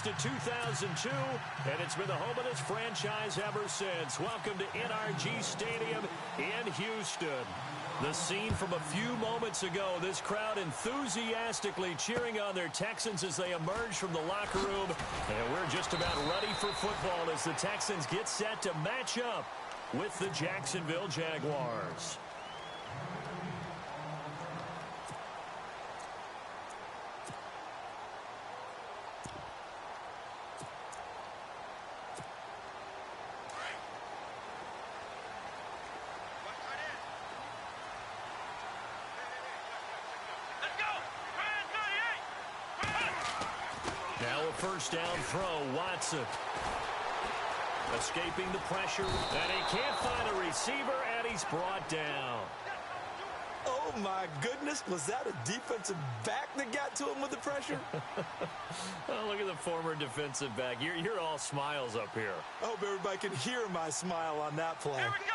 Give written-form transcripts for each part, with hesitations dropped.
to 2002, and it's been the home of this franchise ever since. Welcome to NRG Stadium in Houston. The scene from a few moments ago, this crowd enthusiastically cheering on their Texans as they emerge from the locker room. And we're just about ready for football as the Texans get set to match up with the Jacksonville Jaguars. First down throw, Watson. Escaping the pressure, and he can't find a receiver, and he's brought down. Oh, my goodness. Was that a defensive back that got to him with the pressure? Oh, look at the former defensive back. You're all smiles up here. I hope everybody can hear my smile on that play. Here we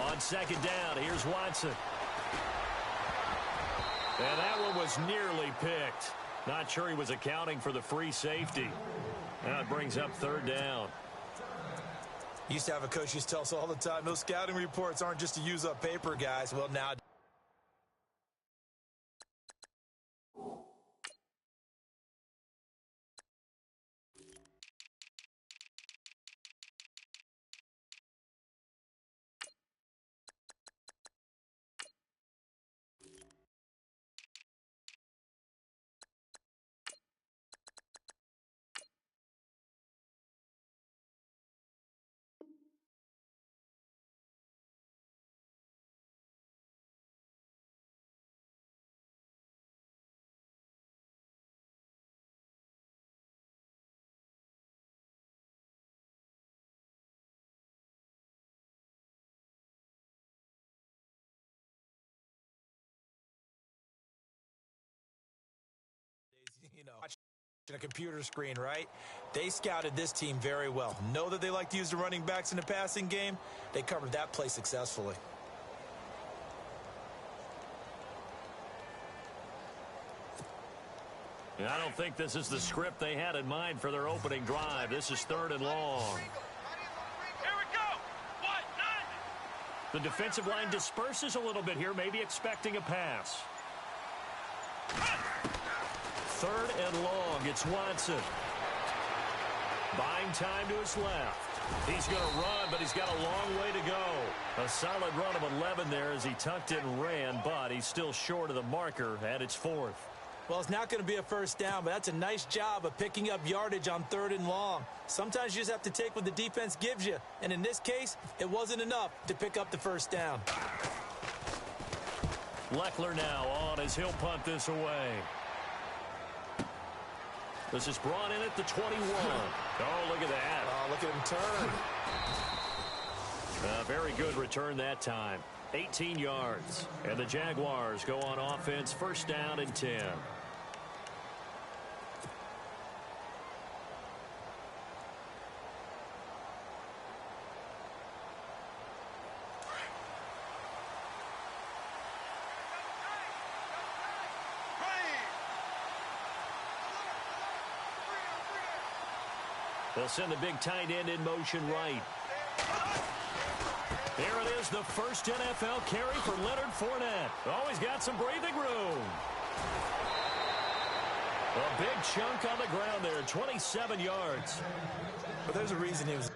go. On second down, here's Watson. And that one was nearly picked. Not sure he was accounting for the free safety. Now it brings up third down. Used to have a coach used to tell us all the time, those scouting reports aren't just to use up paper, guys. Well, now... You know, watching a computer screen, right? They scouted this team very well. Know that they like to use the running backs in the passing game. They covered that play successfully. And I don't think this is the script they had in mind for their opening drive. This is third and long. Here we go. What? None. The defensive line disperses a little bit here, maybe expecting a pass. Third and long, it's Watson. Buying time to his left. He's going to run, but he's got a long way to go. A solid run of 11 there as he tucked it and ran, but he's still short of the marker, and it's fourth. Well, it's not going to be a first down, but that's a nice job of picking up yardage on third and long. Sometimes you just have to take what the defense gives you, and in this case, it wasn't enough to pick up the first down. Leckler now on as he'll punt this away. This is brought in at the 21. Oh, look at that. Oh, look at him turn. Very good return that time. 18 yards. And the Jaguars go on offense, first down and 10. They'll send the big tight end in motion right. There it is, the first NFL carry for Leonard Fournette. Always got some breathing room. A big chunk on the ground there, 27 yards. But there's a reason he was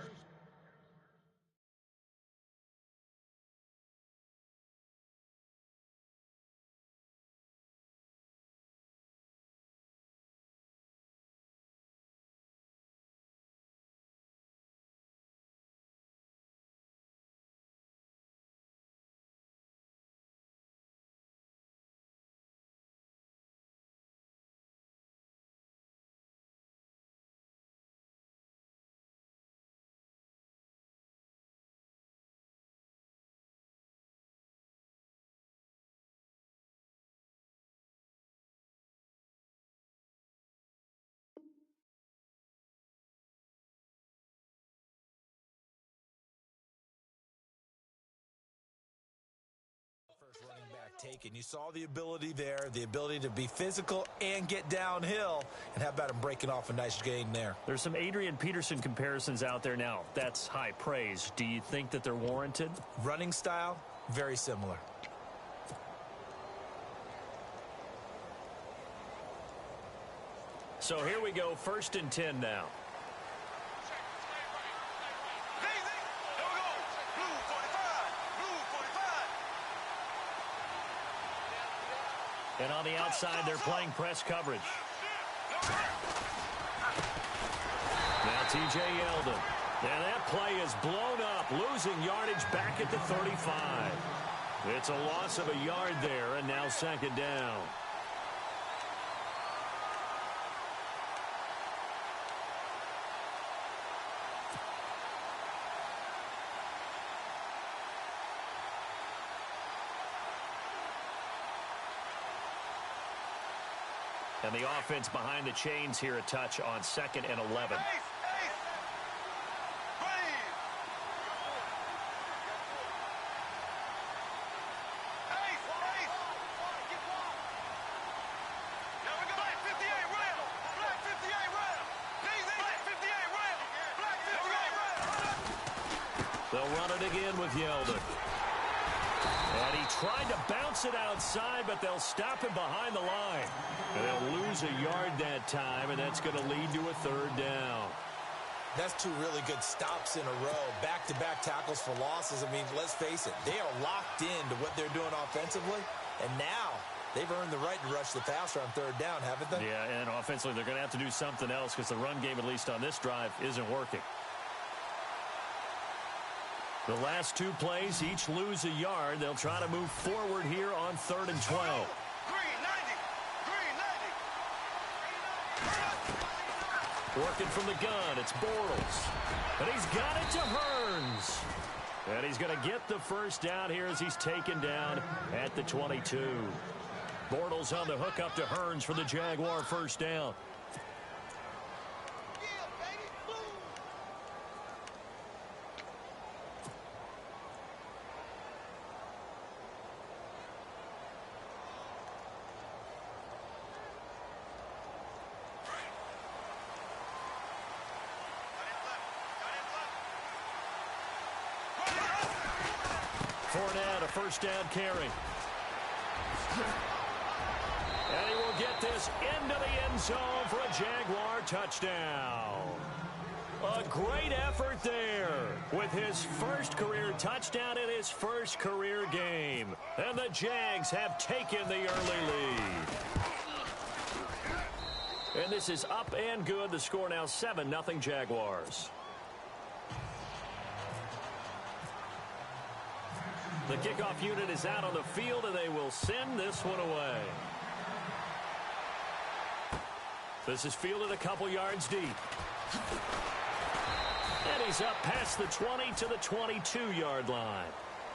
taken. You saw the ability there, the ability to be physical and get downhill. And how about him breaking off a nice gain there? There's some Adrian Peterson comparisons out there now. That's high praise. Do you think that they're warranted? Running style, very similar. So here we go, 1st and 10 now. And on the outside, they're playing press coverage. Now T.J. Yeldon. And that play is blown up, losing yardage back at the 35. It's a loss of a yard there, and now 2nd down. And the offense behind the chains here a touch on 2nd and 11. They'll run it again with Yeldon. And he tried to bounce it outside, but they'll stop him behind the line. And they'll lose a yard that time, and that's going to lead to a 3rd down. That's 2 really good stops in a row. Back-to-back tackles for losses. I mean, let's face it, they are locked into what they're doing offensively. And now they've earned the right to rush the passer on 3rd down, haven't they? Yeah, and offensively they're going to have to do something else because the run game, at least on this drive, isn't working. The last 2 plays, each lose a yard. They'll try to move forward here on 3rd and 12. Working from the gun, it's Bortles. And he's got it to Hearns. And he's going to get the 1st down here as he's taken down at the 22. Bortles on the hook up to Hearns for the Jaguar 1st down. Fournette, a 1st down carry. And he will get this into the end zone for a Jaguar touchdown. A great effort there with his 1st career touchdown in his 1st career game. And the Jags have taken the early lead. And this is up and good. The score now 7-0 Jaguars. The kickoff unit is out on the field, and they will send this one away. This is fielded a couple yards deep. And he's up past the 20 to the 22-yard line.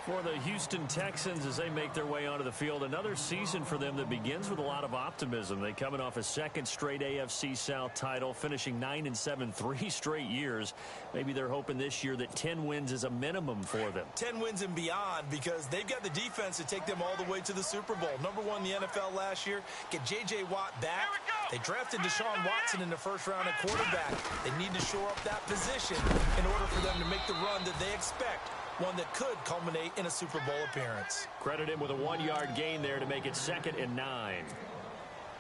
For the Houston Texans as they make their way onto the field, another season for them that begins with a lot of optimism. They coming off a 2nd straight AFC South title, finishing 9-7 3 straight years. Maybe they're hoping this year that 10 wins is a minimum for them. 10 wins and beyond, because they've got the defense to take them all the way to the Super Bowl. Number 1 in the NFL last year. Get J.J. Watt back. They drafted Deshaun Watson in the 1st round at quarterback. They need to shore up that position in order for them to make the run that they expect. One that could culminate in a Super Bowl appearance. Credit him with a 1-yard gain there to make it 2nd and 9.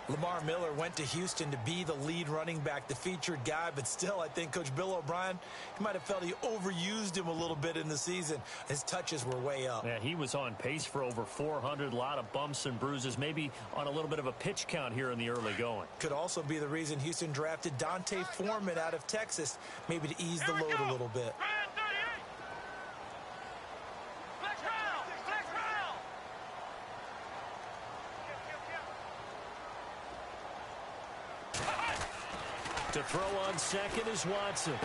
Lamar Miller went to Houston to be the lead running back, the featured guy, but still, I think Coach Bill O'Brien, he might have felt he overused him a little bit in the season. His touches were way up. Yeah, he was on pace for over 400, a lot of bumps and bruises, maybe on a little bit of a pitch count here in the early going. Could also be the reason Houston drafted Dante Foreman out of Texas, maybe to ease the load a little bit. To throw on 2nd is Watson.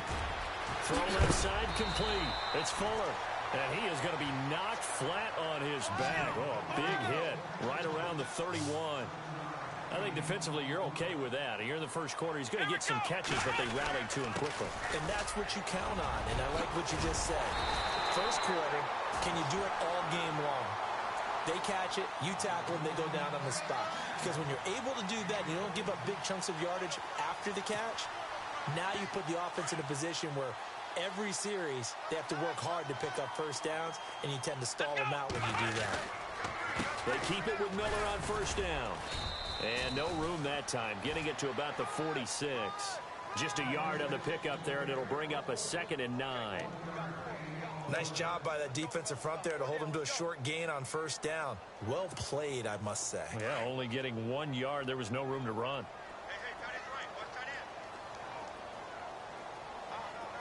Throw left side complete. It's Fuller. And he is going to be knocked flat on his back. Oh, a big hit right around the 31. I think defensively you're okay with that. Here in the 1st quarter, he's going to get some catches, but they rallied to him quickly. And that's what you count on, and I like what you just said. 1st quarter, can you do it all game long? They catch it, you tackle them, they go down on the spot. Because when you're able to do that and you don't give up big chunks of yardage after the catch, now you put the offense in a position where every series they have to work hard to pick up first downs, and you tend to stall them out when you do that. They keep it with Miller on first down. And no room that time, getting it to about the 46. Just a yard on the pickup there, and it'll bring up a 2nd and 9. Nice job by that defensive front there to hold him to a short gain on first down. Well played, I must say. Yeah, only getting 1 yard. There was no room to run. Hey, tight end's right. Watch tight end.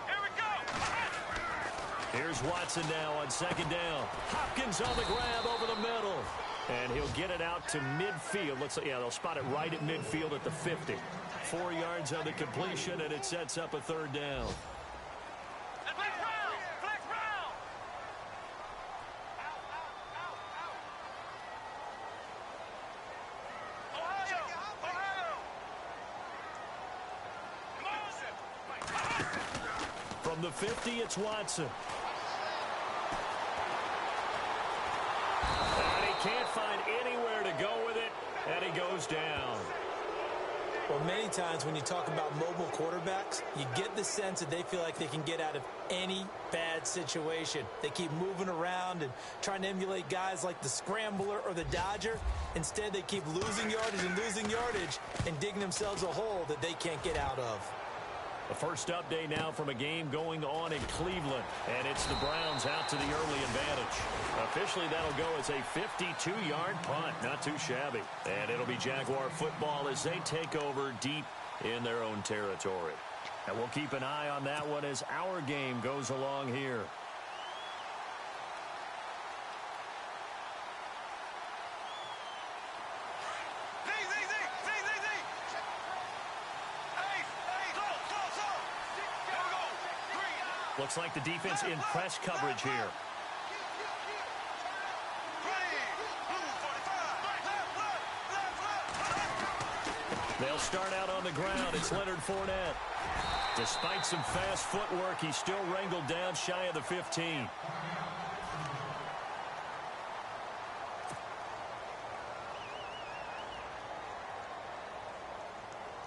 Here we go. Here's Watson now on 2nd down. Hopkins on the grab over the middle. And he'll get it out to midfield. Looks like, yeah, they'll spot it right at midfield at the 50. 4 yards on the completion, and it sets up a 3rd down. Flex round. Flex round. Ohio. From the 50, it's Watson. And he can't find anywhere to go with it, and he goes down. Well, many times when you talk about mobile quarterbacks, you get the sense that they feel like they can get out of any bad situation. They keep moving around and trying to emulate guys like the Scrambler or the Dodger. Instead, they keep losing yardage and digging themselves a hole that they can't get out of. The first update now from a game going on in Cleveland, and it's the Browns out to the early advantage. Officially, that'll go as a 52-yard punt. Not too shabby. And it'll be Jaguar football as they take over deep in their own territory. And we'll keep an eye on that one as our game goes along here. Looks like the defense in press coverage here. They'll start out on the ground. It's Leonard Fournette. Despite some fast footwork, he's still wrangled down shy of the 15.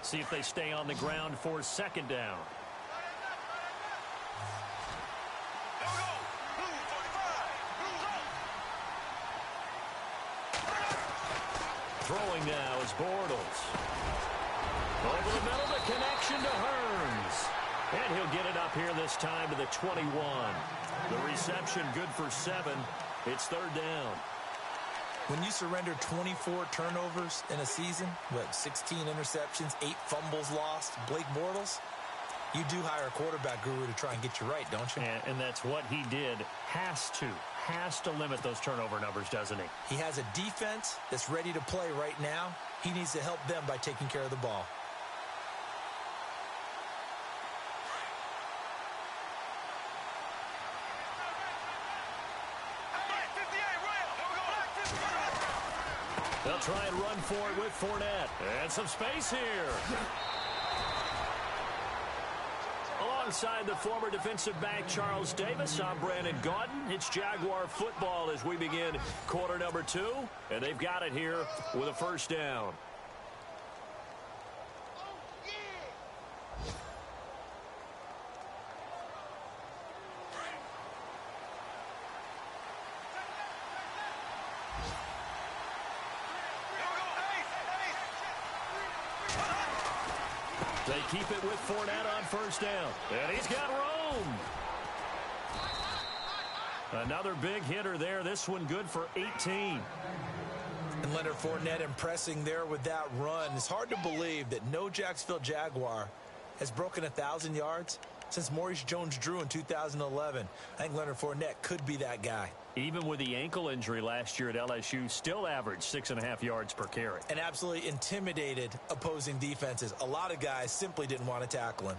See if they stay on the ground for 2nd down. Throwing now is Bortles. Over the middle, the connection to Hearns. And he'll get it up here this time to the 21. The reception good for 7. It's 3rd down. When you surrender 24 turnovers in a season, with 16 interceptions, 8 fumbles lost, Blake Bortles, you do hire a quarterback guru to try and get you right, don't you? And that's what he did. Has to limit those turnover numbers, doesn't he? He has a defense that's ready to play right now. He needs to help them by taking care of the ball. They'll try and run for it with Fournette. And some space here. Alongside the former defensive back Charles Davis, I'm Brandon Gaudin. It's Jaguar football as we begin quarter number 2. And they've got it here with a 1st down. They keep it with Fournette on 1st down. And he's got room. Another big hitter there. This one good for 18. And Leonard Fournette impressing there with that run. It's hard to believe that no Jacksonville Jaguar has broken 1,000 yards since Maurice Jones-Drew in 2011. I think Leonard Fournette could be that guy. Even with the ankle injury last year at LSU, still averaged 6.5 yards per carry. And absolutely intimidated opposing defenses. A lot of guys simply didn't want to tackle him.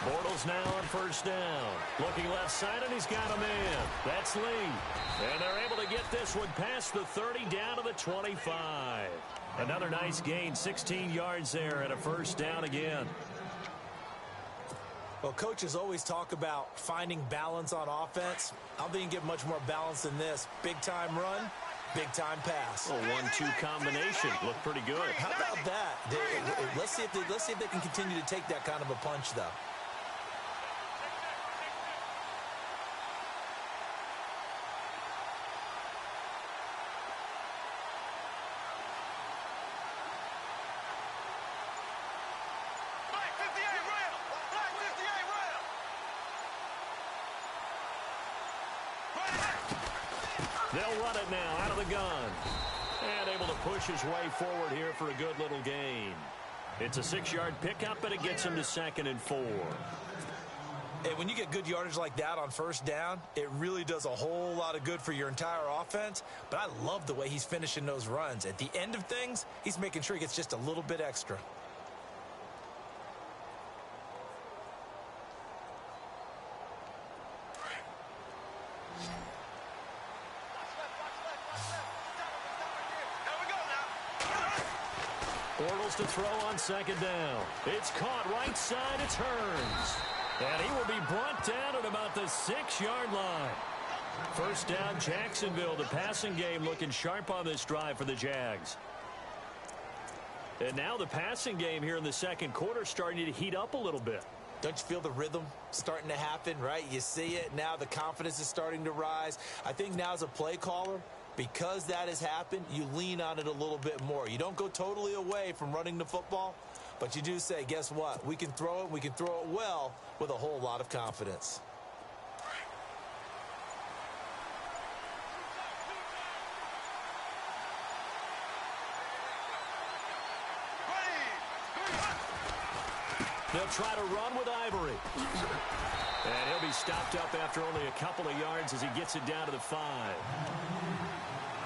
Bortles now on first down. Looking left side, and he's got a man. That's Lee. And they're able to get this one past the 30 down to the 25. Another nice gain, 16 yards there and a first down again. Well, coaches always talk about finding balance on offense. I don't think you can get much more balance than this. Big-time run, big-time pass. A 1-2 combination. Looked pretty good. How about that? Let's see if they can continue to take that kind of a punch, though. They'll run it now out of the gun. And able to push his way forward here for a good little gain. It's a 6-yard pickup, but it gets him to 2nd and 4. And when you get good yardage like that on first down, it really does a whole lot of good for your entire offense. But I love the way he's finishing those runs. At the end of things, he's making sure he gets just a little bit extra. Bortles to throw on 2nd down. It's caught right side. It turns. And he will be brought down at about the 6-yard line. First down, Jacksonville. The passing game looking sharp on this drive for the Jags. And now the passing game here in the second quarter starting to heat up a little bit. Don't you feel the rhythm starting to happen, right? You see it. Now the confidence is starting to rise. I think now as a play caller, because that has happened, you lean on it a little bit more. You don't go totally away from running the football, but you do say, guess what? We can throw it. We can throw it well with a whole lot of confidence. They'll try to run with Ivory. And he'll be stopped up after only a couple of yards as he gets it down to the 5.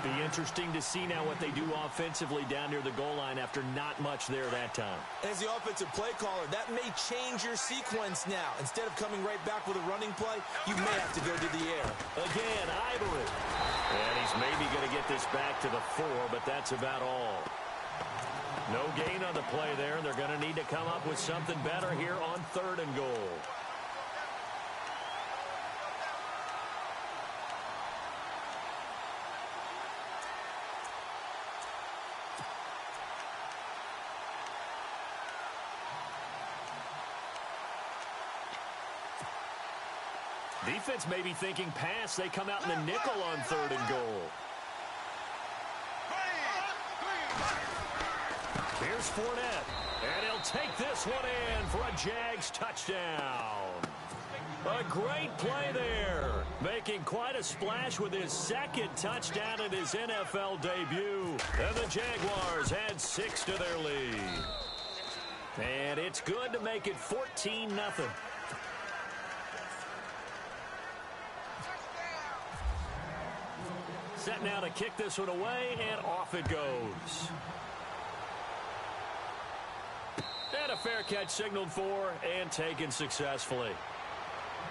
Be interesting to see now what they do offensively down near the goal line after not much there that time. As the offensive play caller, that may change your sequence now. Instead of coming right back with a running play, you may have to go to the air. Again, Ivory. And he's maybe going to get this back to the 4, but that's about all. No gain on the play there. They're going to need to come up with something better here on 3rd and goal. Defense may be thinking pass. They come out in the nickel on 3rd and goal. Here's Fournette, and he'll take this one in for a Jags touchdown. A great play there, making quite a splash with his 2nd touchdown in his NFL debut. And the Jaguars add 6 to their lead. And it's good to make it 14-0. Set now to kick this one away, and off it goes. And a fair catch signaled for and taken successfully.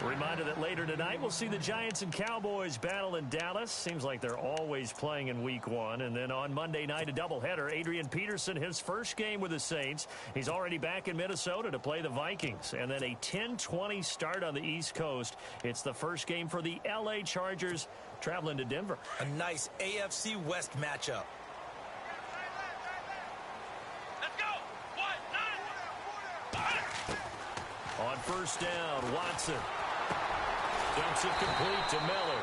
Reminder that later tonight we'll see the Giants and Cowboys battle in Dallas. Seems like they're always playing in week 1. And then on Monday night, a doubleheader. Adrian Peterson, his first game with the Saints. He's already back in Minnesota to play the Vikings. And then a 10-20 start on the East Coast. It's the first game for the L.A. Chargers traveling to Denver. A nice AFC West matchup. Let's go. On first down, Watson dumps it complete to Miller.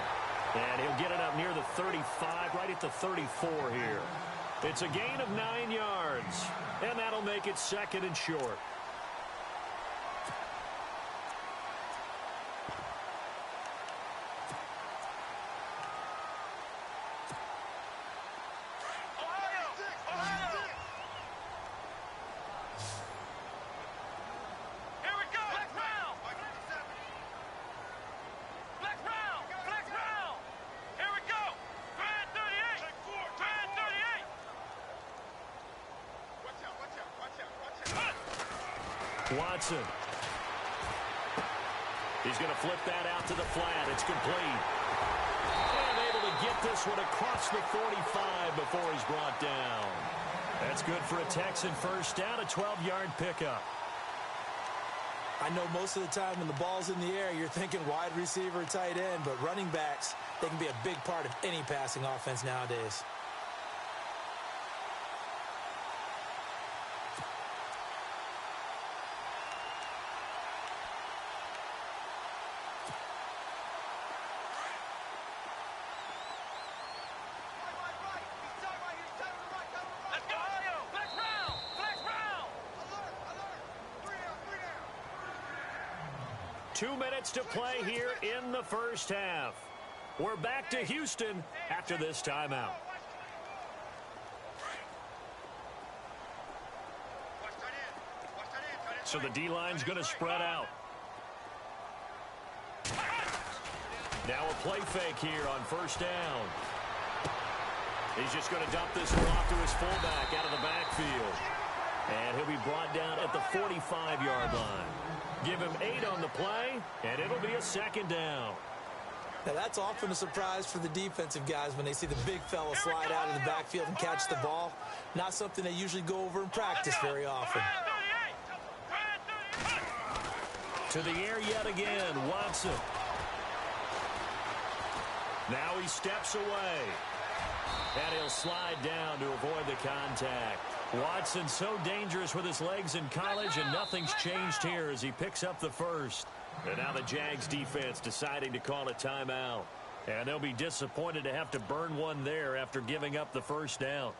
And he'll get it up near the 35, right at the 34 here. It's a gain of 9 yards. And that'll make it 2nd and short. Watson He's going to flip that out to the flat. It's complete. And able to get this one across the 45 before he's brought down. That's good for a Texan first down, a 12-yard pickup. I know most of the time when the ball's in the air, you're thinking wide receiver, tight end, but running backs, they can be a big part of any passing offense nowadays. Let's go! Flex round! Flex round! 2 minutes to play here in the first half. We're back to Houston after this timeout. So the D-line's going to spread out. Now a play fake here on first down. He's just going to dump this one off to his fullback out of the backfield. And he'll be brought down at the 45-yard line. Give him 8 on the play, and it'll be a second down. Now, that's often a surprise for the defensive guys when they see the big fella slide out of the backfield and catch the ball. Not something they usually go over in practice very often. To the air yet again, Watson. Now he steps away. And he'll slide down to avoid the contact. Watson so dangerous with his legs in college, and nothing's changed here as he picks up the first. And now the Jags defense deciding to call a timeout. And they'll be disappointed to have to burn one there after giving up the first down.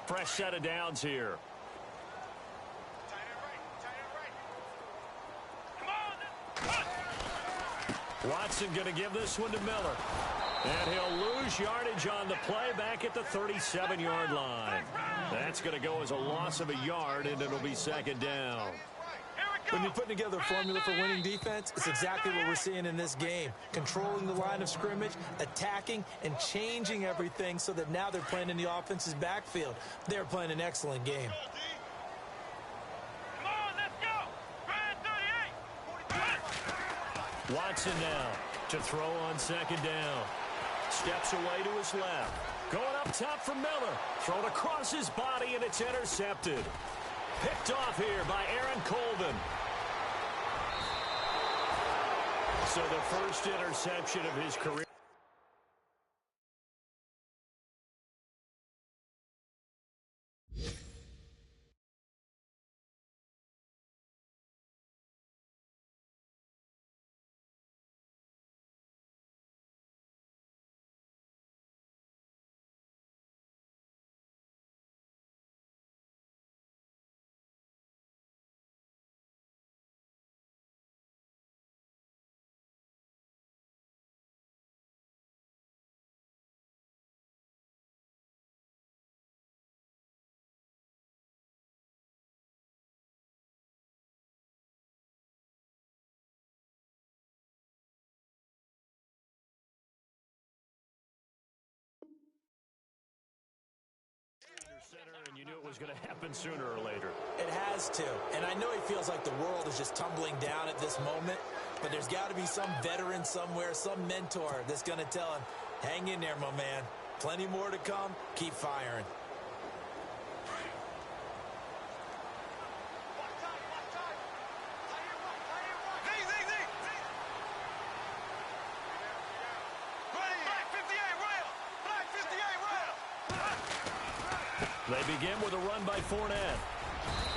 Fresh set of downs here. Watson going to give this one to Miller. And he'll lose yardage on the play back at the 37-yard line. That's going to go as a loss of a yard, and it'll be second down. When you're putting together a formula for winning defense, it's exactly what we're seeing in this game. Controlling the line of scrimmage, attacking, and changing everything so that now they're playing in the offense's backfield. They're playing an excellent game. Come on, let's go! Brad 38! Watson now to throw on second down. Steps away to his left. Going up top for Miller. Thrown across his body, and it's intercepted. Picked off here by Aaron Colvin. So the first interception of his career. And you knew it was going to happen sooner or later. It has to. And I know he feels like the world is just tumbling down at this moment, but there's got to be some veteran somewhere, some mentor that's going to tell him, hang in there, my man. Plenty more to come. Keep firing. They begin with a run by Fournette.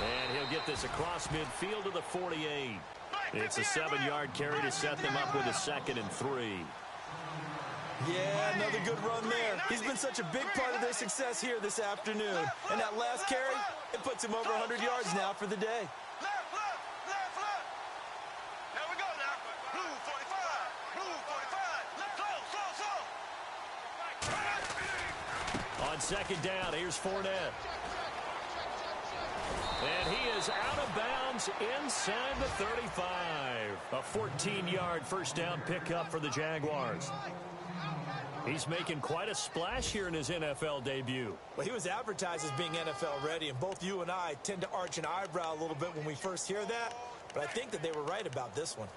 And he'll get this across midfield to the 48. It's a 7-yard carry to set them up with a 2nd and 3. Yeah, another good run there. He's been such a big part of their success here this afternoon. And that last carry, it puts him over 100 yards now for the day. On second down, here's Fournette. And he is out of bounds inside the 35. A 14-yard first down pickup for the Jaguars. He's making quite a splash here in his NFL debut. Well, he was advertised as being NFL ready, and both you and I tend to arch an eyebrow a little bit when we first hear that, but I think that they were right about this one.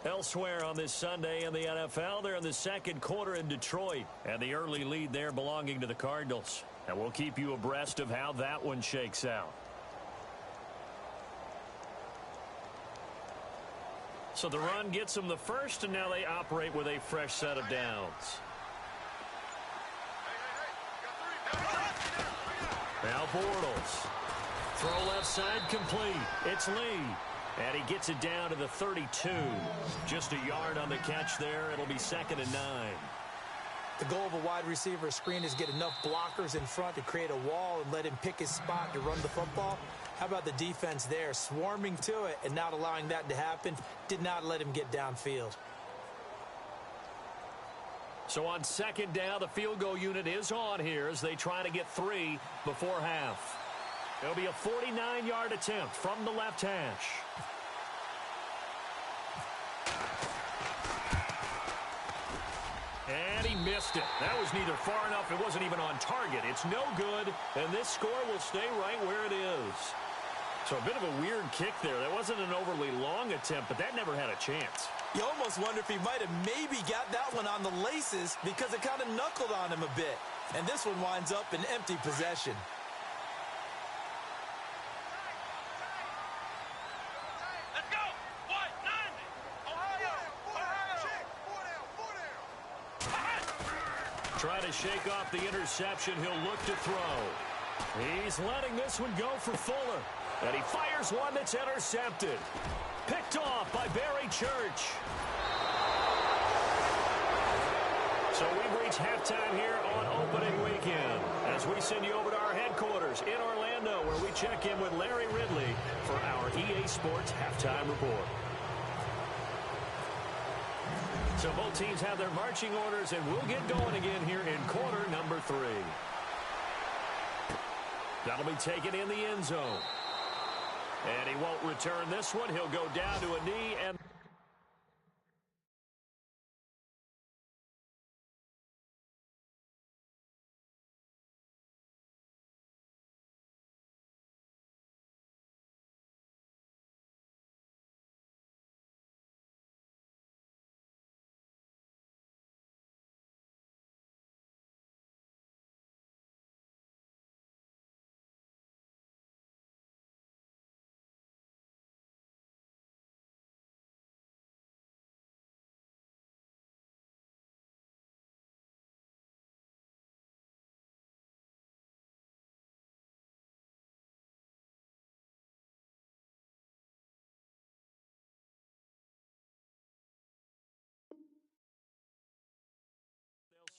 Elsewhere on this Sunday in the NFL, they're in the second quarter in Detroit, and the early lead there belonging to the Cardinals. And we'll keep you abreast of how that one shakes out. So the run gets them the first, and now they operate with a fresh set of downs. Now Bortles. Throw left side complete. It's Lee. And he gets it down to the 32. Just a yard on the catch there. It'll be 2nd and 9. The goal of a wide receiver screen is get enough blockers in front to create a wall and let him pick his spot to run the football. How about the defense there? Swarming to it and not allowing that to happen. Did not let him get downfield. So on 2nd down, the field goal unit is on here as they try to get 3 before half. It'll be a 49-yard attempt from the left hash. And he missed it. That was neither far enough. It wasn't even on target. It's no good, and this score will stay right where it is. So a bit of a weird kick there. That wasn't an overly long attempt, but that never had a chance. You almost wonder if he might have maybe got that one on the laces because it kind of knuckled on him a bit. And this one winds up in empty possession. Let's go. What? 90. Ohio. Try to shake off the interception. He'll look to throw. He's letting this one go for Fuller. And he fires one that's intercepted. Picked off by Barry Church. So we've reached halftime here on opening weekend as we send you over to our headquarters in Orlando where we check in with Larry Ridley for our EA Sports Halftime Report. So both teams have their marching orders, and we'll get going again here in quarter number 3. That'll be taken in the end zone. And he won't return this one. He'll go down to a knee and...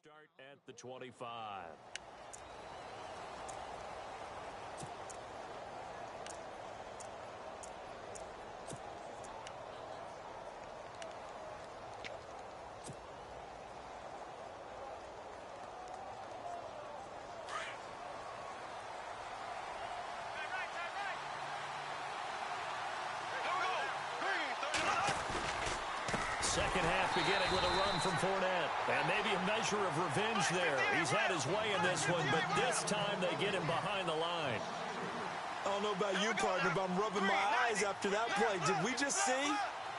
Start at the 25. Second half beginning with a run from Fournette. And maybe a measure of revenge there. He's had his way in this one, but this time they get him behind the line. I don't know about you, partner, but I'm rubbing my eyes after that play. Did we just see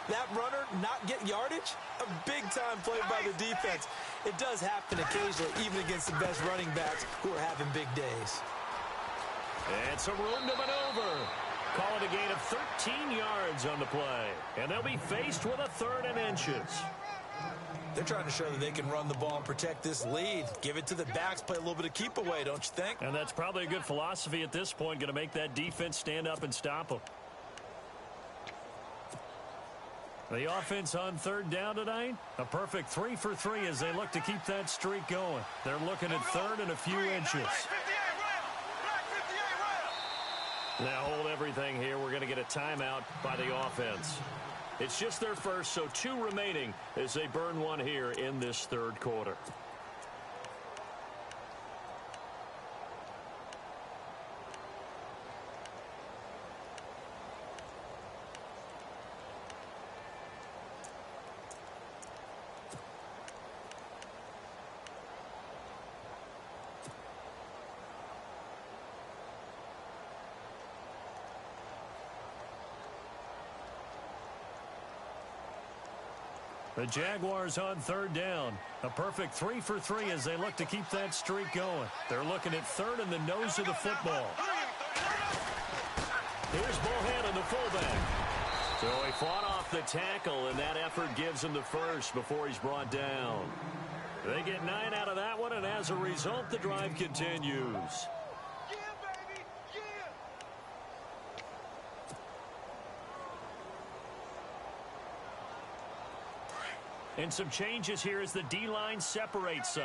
that runner not get yardage? A big-time play by the defense. It does happen occasionally, even against the best running backs who are having big days. And some room to maneuver. Call it a gain of 13 yards on the play. And they'll be faced with a 3rd and inches. They're trying to show that they can run the ball and protect this lead. Give it to the backs, play a little bit of keep away, don't you think? And that's probably a good philosophy at this point, going to make that defense stand up and stop them. The offense on 3rd down tonight, a perfect 3 for 3 as they look to keep that streak going. They're looking at 3rd and a few inches. Now hold everything here. We're going to get a timeout by the offense. It's just their first, so 2 remaining as they burn one here in this 3rd quarter. The Jaguars on third down. A perfect 3 for 3 as they look to keep that streak going. They're looking at third in the nose of the football. Here's Bohannon, the fullback. So he fought off the tackle, and that effort gives him the first before he's brought down. They get 9 out of that one, and as a result, the drive continues. And some changes here as the D-line separates some.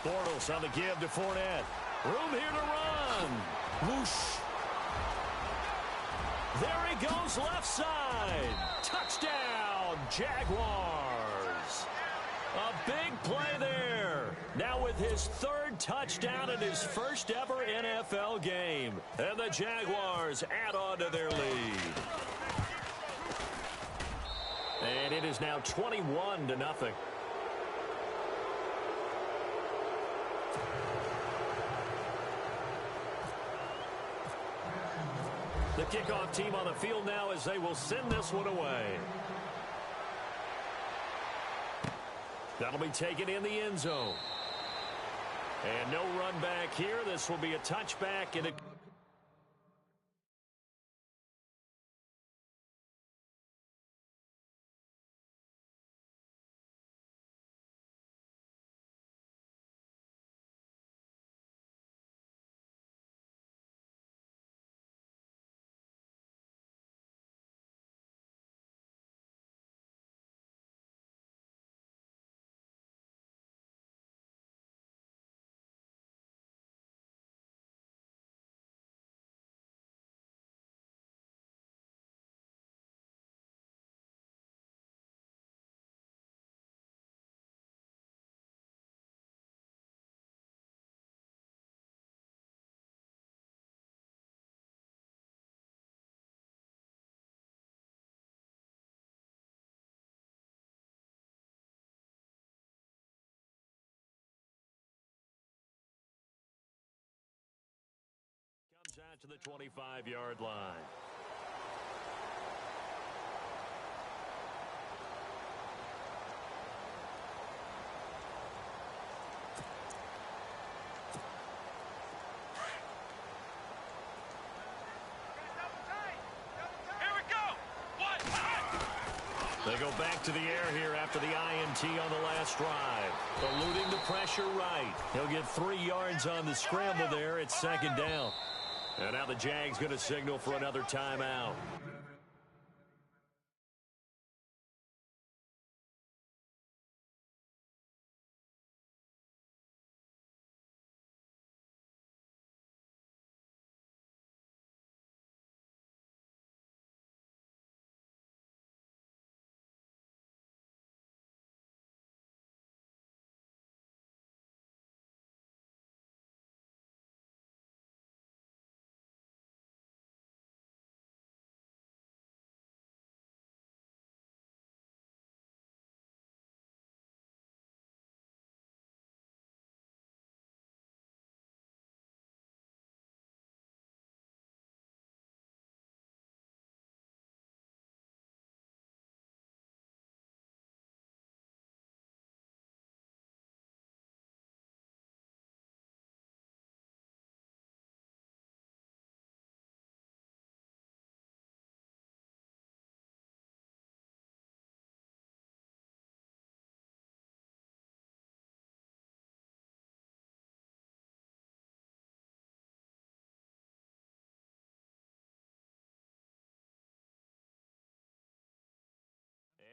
Bortles on the give to Fournette. Room here to run. Whoosh. There he goes left side. Touchdown, Jaguars. A big play there. Now with his third touchdown in his first ever NFL game. And the Jaguars add on to their lead. And it is now 21-0. The kickoff team on the field now as they will send this one away. That'll be taken in the end zone. And no run back here. This will be a touchback and a... Comes out to the 25-yard line. They go back to the air here after the INT on the last drive. Eluding the pressure right. He'll get 3 yards on the scramble there. It's second down. And now the Jags going to signal for another timeout.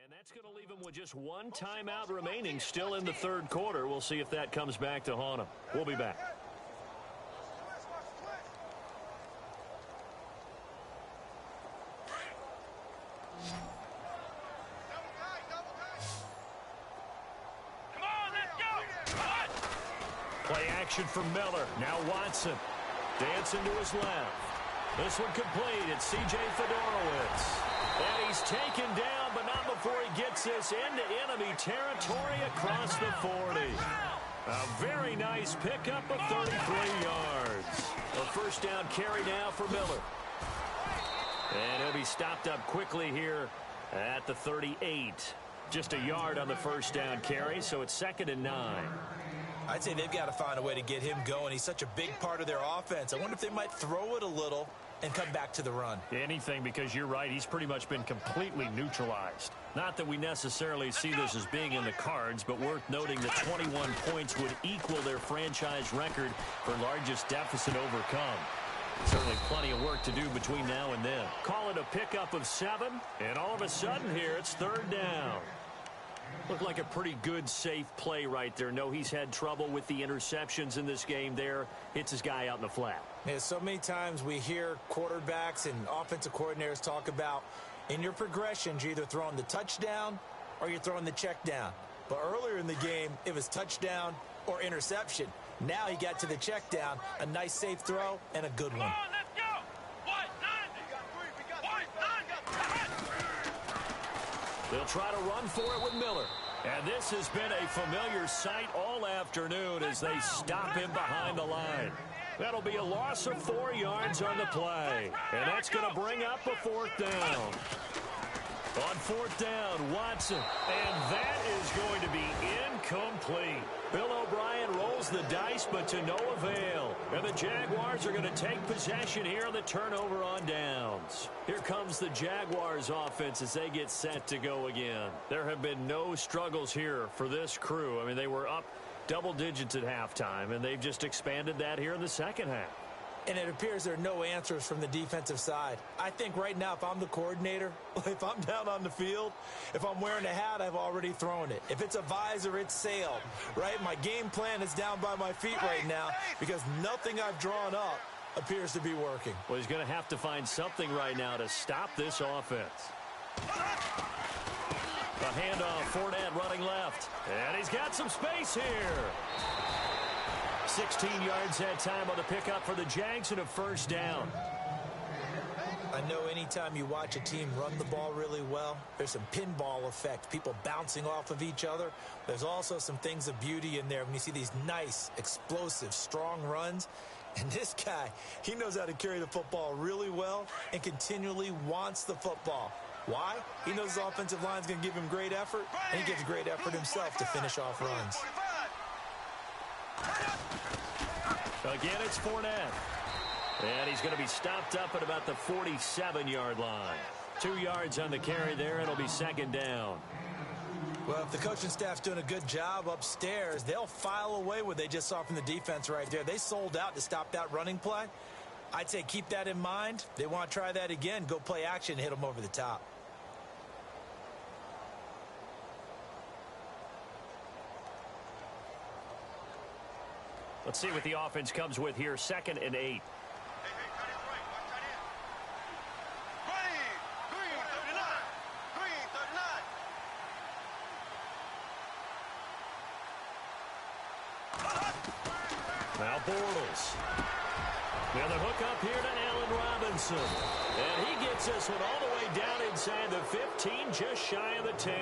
And that's going to leave him with just one timeout remaining still in the third quarter. We'll see if that comes back to haunt him. We'll be back. Play action from Miller. Now Watson. Dancing to his left. This one complete. It's C.J. Fedorowicz. And he's taken down, but not before he gets this into enemy territory across the 40. A very nice pickup of 33 yards. A first down carry now for Miller. And he'll be stopped up quickly here at the 38. Just a yard on the first down carry, so it's 2nd and 9. I'd say they've got to find a way to get him going. He's such a big part of their offense. I wonder if they might throw it a little and come back to the run. Anything, because you're right, he's pretty much been completely neutralized. Not that we necessarily see this as being in the cards, but worth noting that 21 points would equal their franchise record for largest deficit overcome. Certainly plenty of work to do between now and then. Call it a pickup of 7, and all of a sudden here it's 3rd down. Looked like a pretty good, safe play right there. No, he's had trouble with the interceptions in this game there. Hits his guy out in the flat. Yeah, so many times we hear quarterbacks and offensive coordinators talk about in your progressions, you're either throwing the touchdown or you're throwing the check down. But earlier in the game, it was touchdown or interception. Now he got to the check down, a nice safe throw, and a good one. They'll try to run for it with Miller. And this has been a familiar sight all afternoon as they stop him behind the line. That'll be a loss of 4 yards on the play. And that's going to bring up a 4th down. On 4th down, Watson. And that is going to be incomplete. Bill O'Brien rolls the dice, but to no avail. And the Jaguars are going to take possession here on the turnover on downs. Here comes the Jaguars offense as they get set to go again. There have been no struggles here for this crew. I mean, they were up double digits at halftime, and they've just expanded that here in the second half. And it appears there are no answers from the defensive side. I think right now, if I'm the coordinator, if I'm down on the field, if I'm wearing a hat, I've already thrown it. If it's a visor, it's sailed, right? My game plan is down by my feet right now because nothing I've drawn up appears to be working. Well, he's going to have to find something right now to stop this offense. A handoff, Fournette running left. And he's got some space here. 16 yards that time on the pickup for the Jags and a first down. I know anytime you watch a team run the ball really well, there's some pinball effect, people bouncing off of each other. There's also some things of beauty in there when you see these nice, explosive, strong runs. And this guy, he knows how to carry the football really well and continually wants the football. Why? He knows his offensive line is going to give him great effort, and he gives great effort himself to finish off runs. Again, it's Fournette. And he's going to be stopped up at about the 47-yard line. 2 yards on the carry there. It'll be 2nd down. Well, if the coaching staff's doing a good job upstairs, they'll file away what they just saw from the defense right there. They sold out to stop that running play. I'd say keep that in mind. They want to try that again. Go play action, hit them over the top. Let's see what the offense comes with here. 2nd and 8. Now Bortles. Now the hook up here to Allen Robinson. And he gets this one all the way down inside the 15, just shy of the 10.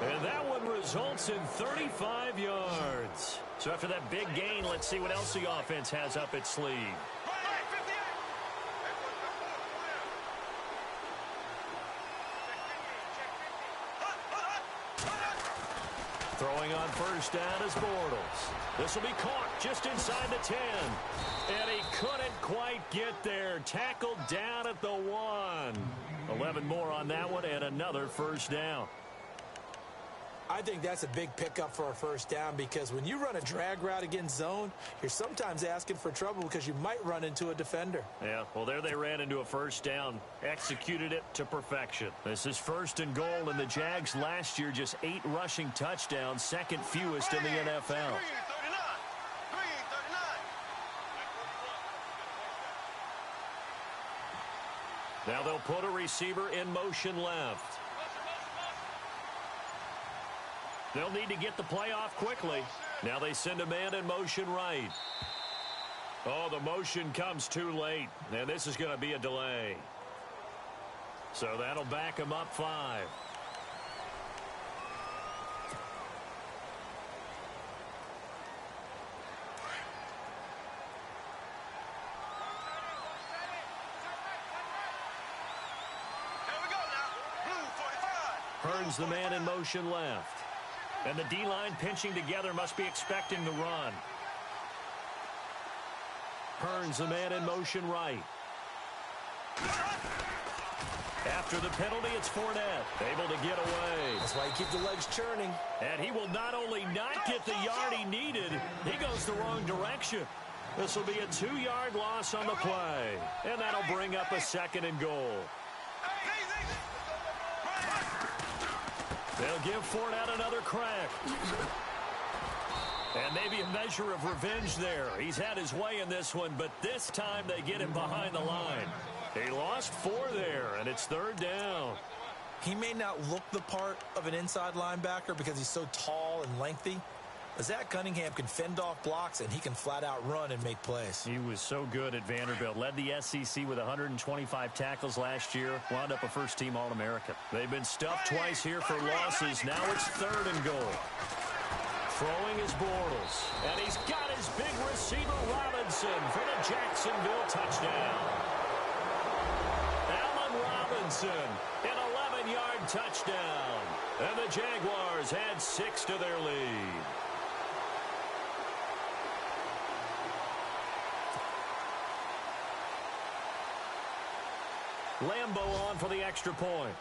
And that one results in 35 yards. So after that big gain, let's see what else the offense has up its sleeve. Throwing on first down is Bortles. This will be caught just inside the 10. And he couldn't quite get there. Tackled down at the 1. 11 more on that one and another first down. I think that's a big pickup for a first down because when you run a drag route against zone, you're sometimes asking for trouble because you might run into a defender. Yeah, well, there they ran into a first down, executed it to perfection. This is 1st and goal, and the Jags last year just 8 rushing touchdowns, 2nd fewest in the NFL. Now they'll put a receiver in motion left. They'll need to get the play off quickly. Now they send a man in motion right. Oh, the motion comes too late. And this is going to be a delay. So that'll back him up 5. Hearns the man in motion left. And the D-line pinching together must be expecting the run. Hearns the man in motion right. After the penalty, it's Fournette, able to get away. That's why you keep the legs churning. And he will not only not get the yard he needed, he goes the wrong direction. This will be a 2-yard loss on the play. And that'll bring up a 2nd and goal. They'll give Fournette another crack. And maybe a measure of revenge there. He's had his way in this one, but this time they get him behind the line. He lost 4 there, and it's 3rd down. He may not look the part of an inside linebacker because he's so tall and lengthy. But Zach Cunningham can fend off blocks, and he can flat-out run and make plays. He was so good at Vanderbilt. Led the SEC with 125 tackles last year. Wound up a first-team All-American. They've been stuffed twice here for losses. Now it's 3rd and goal. Throwing is Bortles. And he's got his big receiver, Robinson, for the Jacksonville touchdown. Allen Robinson, an 11-yard touchdown. And the Jaguars add 6 to their lead. Lambeau on for the extra point.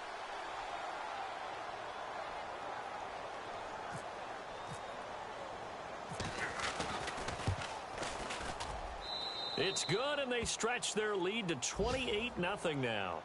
It's good, and they stretch their lead to 28-0 now.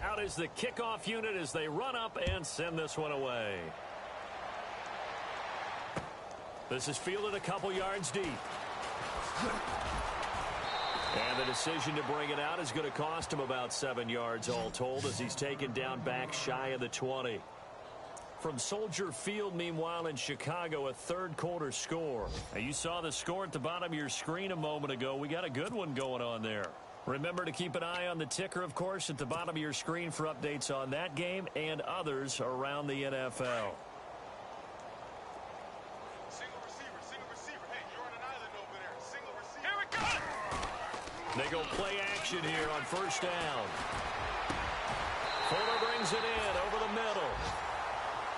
Out is the kickoff unit as they run up and send this one away. This is fielded a couple yards deep. And the decision to bring it out is going to cost him about 7 yards all told as he's taken down back shy of the 20. From Soldier Field, meanwhile, in Chicago, a third-quarter score. Now, you saw the score at the bottom of your screen a moment ago. We got a good one going on there. Remember to keep an eye on the ticker, of course, at the bottom of your screen for updates on that game and others around the NFL. They go play action here on first down. Fuller brings it in over the middle.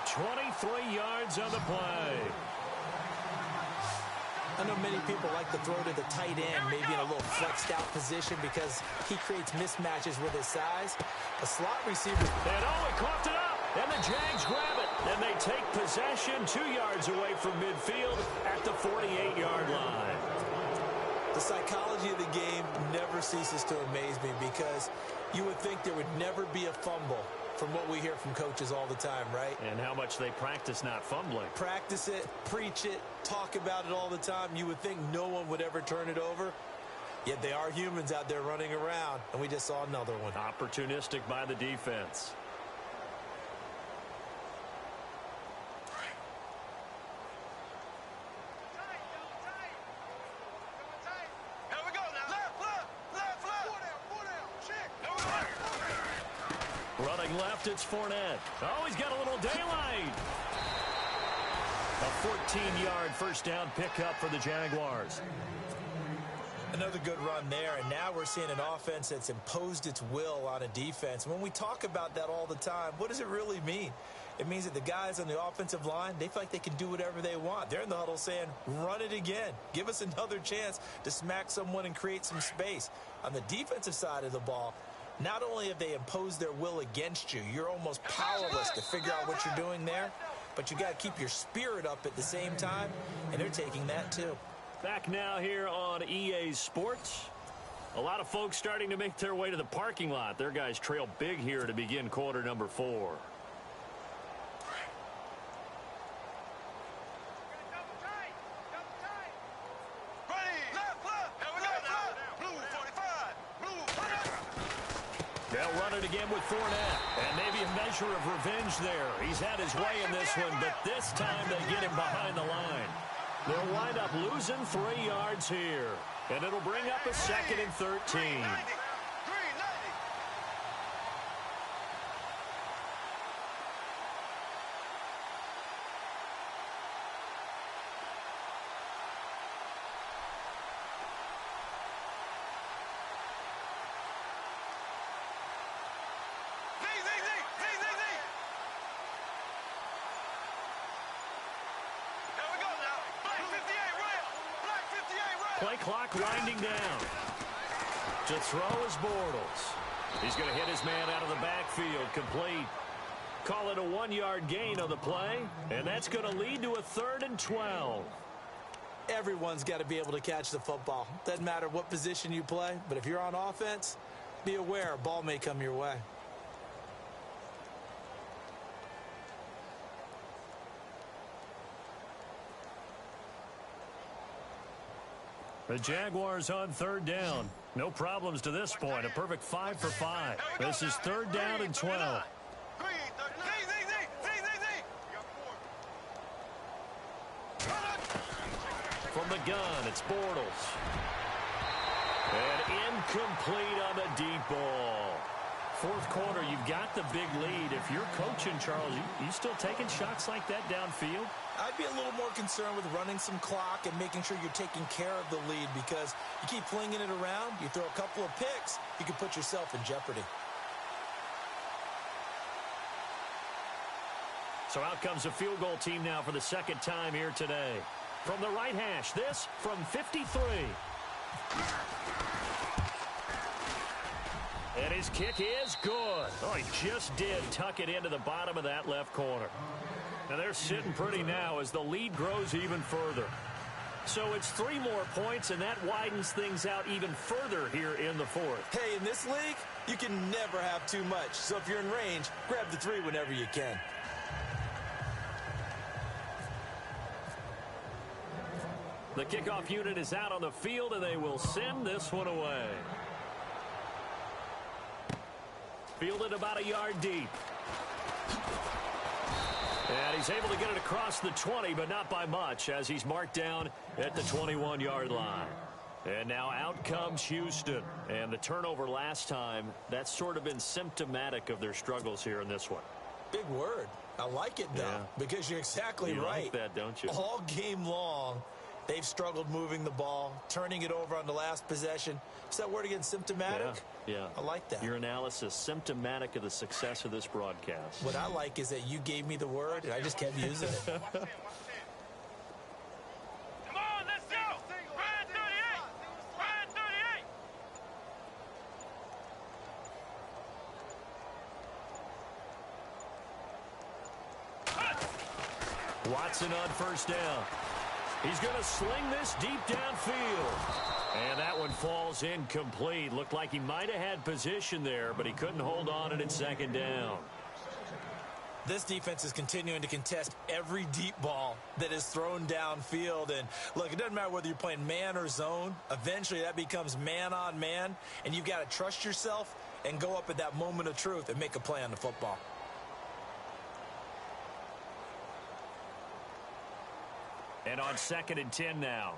23 yards on the play. I know many people like to throw to the tight end, maybe in a little flexed out position because he creates mismatches with his size. A slot receiver. And he coughed it up. And the Jags grab it. And they take possession 2 yards away from midfield at the 48-yard line. The psychology of the game never ceases to amaze me because you would think there would never be a fumble from what we hear from coaches all the time, right? And how much they practice not fumbling. Practice it, preach it, talk about it all the time. You would think no one would ever turn it over. Yet they are humans out there running around, and we just saw another one. Opportunistic by the defense. It's Fournette. Oh, he's got a little daylight. A 14-yard first down pickup for the Jaguars. Another good run there, and now we're seeing an offense that's imposed its will on a defense. When we talk about that all the time, what does it really mean? It means that the guys on the offensive line, they feel like they can do whatever they want. They're in the huddle saying, run it again. Give us another chance to smack someone and create some space. On the defensive side of the ball, not only have they imposed their will against you, you're almost powerless to figure out what you're doing there, but you got to keep your spirit up at the same time, and they're taking that too. Back now here on EA Sports. A lot of folks starting to make their way to the parking lot. Their guys trail big here to begin quarter number 4. They'll run it again with Fournette. And maybe a measure of revenge there. He's had his way in this one, but this time they get him behind the line. They'll wind up losing 3 yards here. And it'll bring up a 2nd and 13. Play clock winding down. To throw is Bortles. He's going to hit his man out of the backfield, complete. Call it a 1-yard gain on the play, and that's going to lead to a 3rd and 12. Everyone's got to be able to catch the football. Doesn't matter what position you play, but if you're on offense, be aware a ball may come your way. The Jaguars on 3rd down. No problems to this point. A perfect 5 for 5. This is 3rd down and 12. From the gun, it's Bortles. And incomplete on the deep ball. 4th quarter, you've got the big lead. If you're coaching, Charles, you still taking shots like that downfield? I'd be a little more concerned with running some clock and making sure you're taking care of the lead, because you keep flinging it around, you throw a couple of picks, you can put yourself in jeopardy. So out comes a field goal team now for the 2nd time here today. From the right hash, this from 53. And his kick is good. Oh, he just did tuck it into the bottom of that left corner. Now they're sitting pretty now as the lead grows even further. So it's 3 more points, and that widens things out even further here in the 4th. Hey, in this league, you can never have too much. So if you're in range, grab the 3 whenever you can. The kickoff unit is out on the field, and they will send this one away. Fielded about a yard deep. And he's able to get it across the 20, but not by much, as he's marked down at the 21-yard line. And now out comes Houston. And the turnover last time, that's sort of been symptomatic of their struggles here in this one. Big word. I like it, though, because you're exactly right. You like that, don't you? All game long, they've struggled moving the ball, turning it over on the last possession. Is that word again, symptomatic? Yeah. I like that. Your analysis, symptomatic of the success of this broadcast. What I like is that you gave me the word, and I just kept using it. Come on, let's go! Ryan 38! Ryan 38! Watson on 1st down. He's going to sling this deep downfield. And that one falls incomplete. Looked like he might have had position there, but he couldn't hold on it at 2nd down. This defense is continuing to contest every deep ball that is thrown downfield. And look, it doesn't matter whether you're playing man or zone. Eventually that becomes man on man, and you've got to trust yourself and go up at that moment of truth and make a play on the football. And on 2nd and 10 now.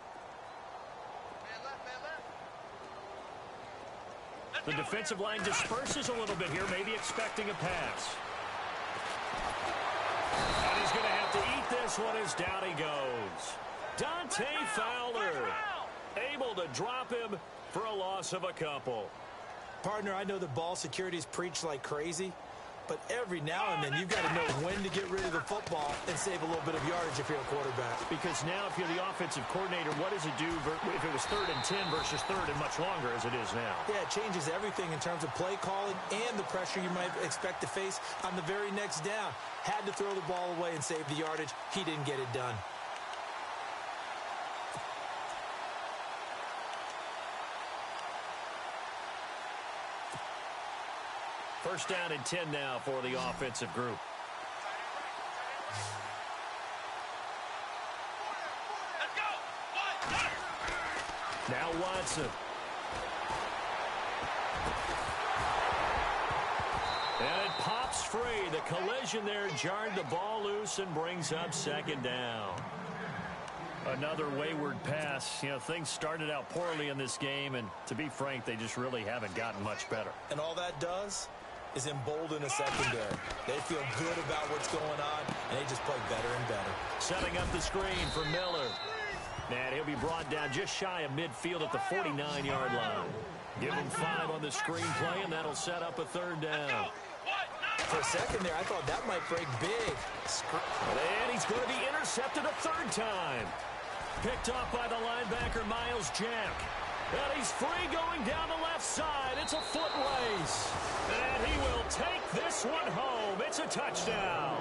The defensive line disperses a little bit here, maybe expecting a pass. And he's going to have to eat this one as down he goes. Dante Fowler able to drop him for a loss of a couple. Partner, I know the ball security is preached like crazy, but every now and then you've got to know when to get rid of the football and save a little bit of yardage if you're a quarterback. Because now if you're the offensive coordinator, what does it do if it was 3rd and 10 versus 3rd and much longer as it is now? Yeah, it changes everything in terms of play calling and the pressure you might expect to face on the very next down. Had to throw the ball away and save the yardage. He didn't get it done. First down and 10 now for the offensive group. Let's go! Now Watson. And it pops free. The collision there jarred the ball loose and brings up 2nd down. Another wayward pass. You know, things started out poorly in this game, and to be frank, they just really haven't gotten much better. And all that does is embolden a secondary. They feel good about what's going on, and they just play better and better. Setting up the screen for Miller. And he'll be brought down just shy of midfield at the 49-yard line. Give him 5 on the screenplay, and that'll set up a 3rd down. For a second there, I thought that might break big. And he's going to be intercepted a 3rd time. picked off by the linebacker, Miles Jack. And he's free going down the left side. It's a foot race. And he will take this one home. It's a touchdown.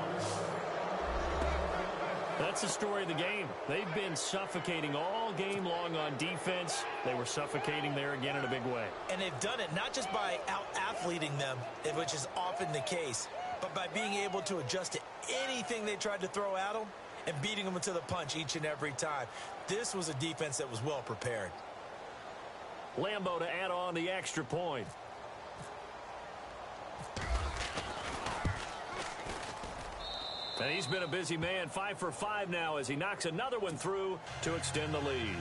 That's the story of the game. They've been suffocating all game long on defense. They were suffocating there again in a big way. And they've done it not just by out-athleting them, which is often the case, but by being able to adjust to anything they tried to throw at them and beating them to the punch each and every time. This was a defense that was well prepared. Lambo to add on the extra point. And he's been a busy man, 5 for 5 now as he knocks another one through to extend the lead.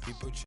You put